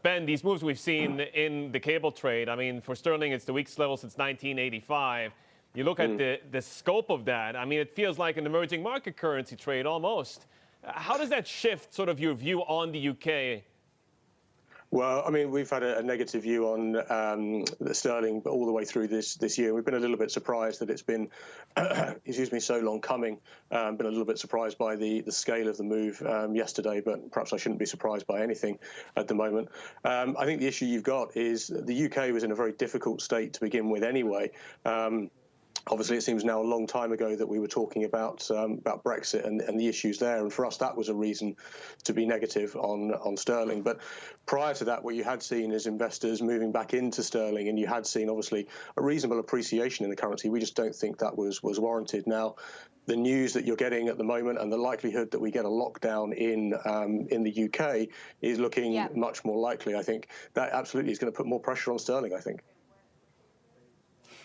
Ben, these moves we've seen in the cable trade, I mean, for sterling, it's the weakest level since 1985. You look at the scope of that, I mean, it feels like an emerging market currency trade almost. How does that shift sort of your view on the UK? Well, I mean, we've had a negative view on the sterling all the way through this year. We've been a little bit surprised that it's been, excuse me, so long coming. Been a little bit surprised by the scale of the move yesterday, but perhaps I shouldn't be surprised by anything at the moment. I think the issue you've got is the UK was in a very difficult state to begin with anyway. Obviously, it seems now a long time ago that we were talking about Brexit and the issues there, and for us that was a reason to be negative on sterling. But prior to that, what you had seen is investors moving back into sterling, and you had seen obviously a reasonable appreciation in the currency. We just don't think that was warranted. Now, the news that you're getting at the moment and the likelihood that we get a lockdown in the UK is looking much more likely. I think that absolutely is going to put more pressure on sterling, I think.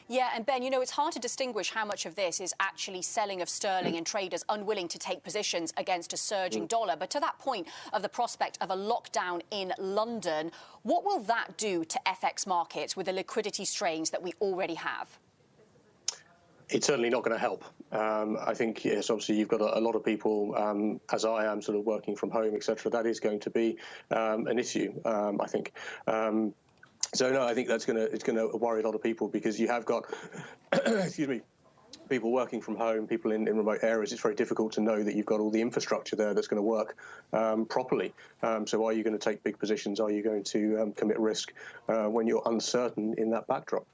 Yeah, and Ben, you know, it's hard to distinguish how much of this is actually selling of sterling and traders unwilling to take positions against a surging dollar. But to that point of the prospect of a lockdown in London, what will that do to FX markets with the liquidity strains that we already have? It's certainly not going to help. I think, yes, obviously you've got a lot of people, as I am, sort of working from home, etc. That is going to be an issue, I think. So no, I think it's going to worry a lot of people because you have got, excuse me, people working from home, people in remote areas. It's very difficult to know that you've got all the infrastructure there that's going to work properly. So are you going to take big positions? Are you going to commit risk when you're uncertain in that backdrop?